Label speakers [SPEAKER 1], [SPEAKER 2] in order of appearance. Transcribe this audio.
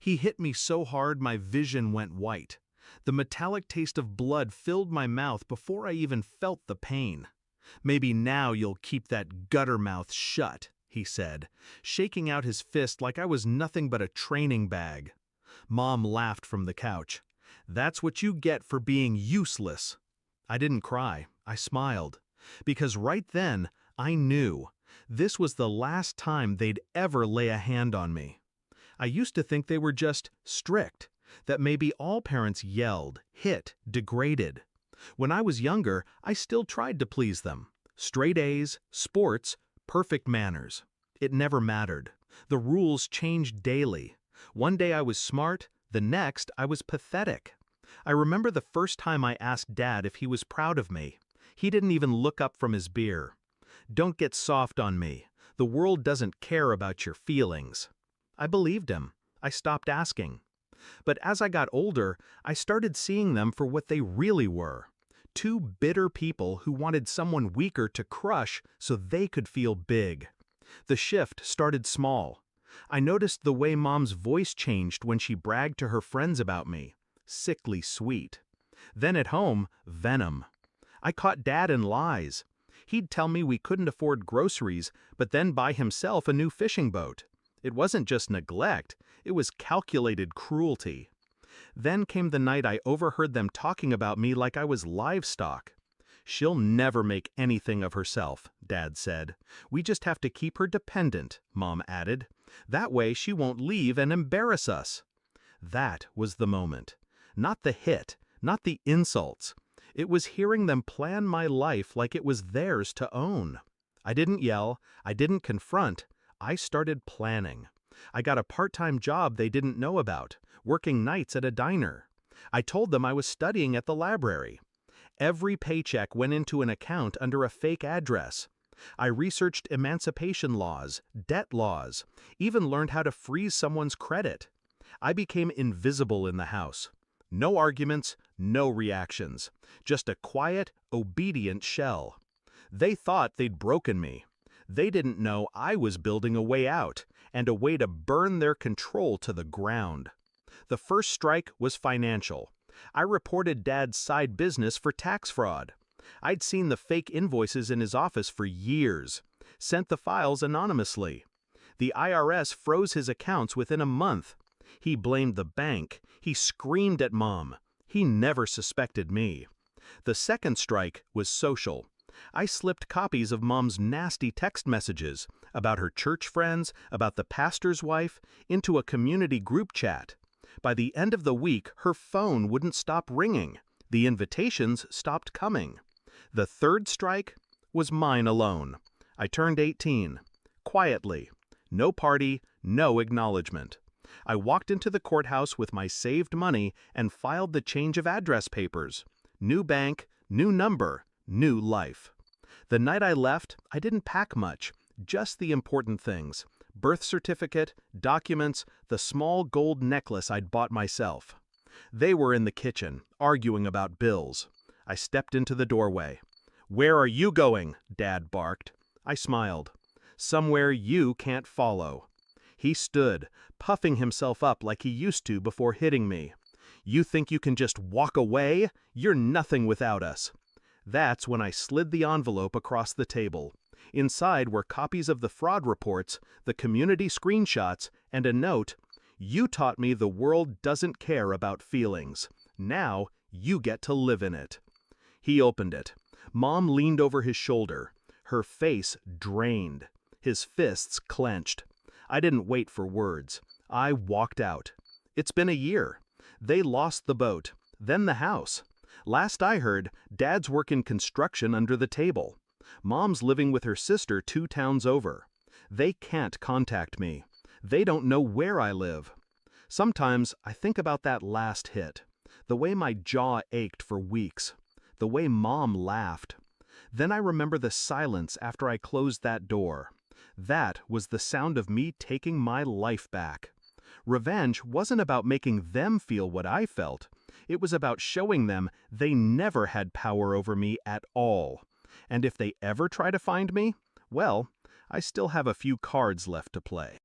[SPEAKER 1] He hit me so hard my vision went white. The metallic taste of blood filled my mouth before I even felt the pain. "Maybe now you'll keep that gutter mouth shut," he said, shaking out his fist like I was nothing but a training bag. Mom laughed from the couch. "That's what you get for being useless." I didn't cry, I smiled. Because right then, I knew. This was the last time they'd ever lay a hand on me. I used to think they were just strict, that maybe all parents yelled, hit, degraded. When I was younger, I still tried to please them. Straight A's, sports, perfect manners. It never mattered. The rules changed daily. One day I was smart, the next I was pathetic. I remember the first time I asked Dad if he was proud of me. He didn't even look up from his beer. "Don't get soft on me. The world doesn't care about your feelings." I believed him. I stopped asking. But as I got older, I started seeing them for what they really were. Two bitter people who wanted someone weaker to crush so they could feel big. The shift started small. I noticed the way Mom's voice changed when she bragged to her friends about me. Sickly sweet. Then at home, venom. I caught Dad in lies. He'd tell me we couldn't afford groceries, but then buy himself a new fishing boat. It wasn't just neglect, it was calculated cruelty. Then came the night I overheard them talking about me like I was livestock. "She'll never make anything of herself," Dad said. "We just have to keep her dependent," Mom added. "That way she won't leave and embarrass us." That was the moment. Not the hit, not the insults. It was hearing them plan my life like it was theirs to own. I didn't yell, I didn't confront, I started planning. I got a part-time job they didn't know about, working nights at a diner. I told them I was studying at the library. Every paycheck went into an account under a fake address. I researched emancipation laws, debt laws, even learned how to freeze someone's credit. I became invisible in the house. No arguments, no reactions. Just a quiet, obedient shell. They thought they'd broken me. They didn't know I was building a way out, and a way to burn their control to the ground. The first strike was financial. I reported Dad's side business for tax fraud. I'd seen the fake invoices in his office for years, sent the files anonymously. The IRS froze his accounts within a month. He blamed the bank. He screamed at Mom. He never suspected me. The second strike was social. I slipped copies of Mom's nasty text messages about her church friends, about the pastor's wife, into a community group chat. By the end of the week, her phone wouldn't stop ringing. The invitations stopped coming. The third strike was mine alone. I turned 18. Quietly. No party, no acknowledgement. I walked into the courthouse with my saved money and filed the change of address papers. New bank, new number, new life. The night I left, I didn't pack much, just the important things. Birth certificate, documents, the small gold necklace I'd bought myself. They were in the kitchen, arguing about bills. I stepped into the doorway. "Where are you going?" Dad barked. I smiled. "Somewhere you can't follow." He stood, puffing himself up like he used to before hitting me. "You think you can just walk away? You're nothing without us." That's when I slid the envelope across the table. Inside were copies of the fraud reports, the community screenshots, and a note. "You taught me the world doesn't care about feelings. Now you get to live in it." He opened it. Mom leaned over his shoulder. Her face drained. His fists clenched. I didn't wait for words. I walked out. It's been a year. They lost the boat, then the house. Last I heard, Dad's working construction under the table. Mom's living with her sister 2 towns over. They can't contact me. They don't know where I live. Sometimes I think about that last hit. The way my jaw ached for weeks. The way Mom laughed. Then I remember the silence after I closed that door. That was the sound of me taking my life back. Revenge wasn't about making them feel what I felt. It was about showing them they never had power over me at all. And if they ever try to find me, well, I still have a few cards left to play.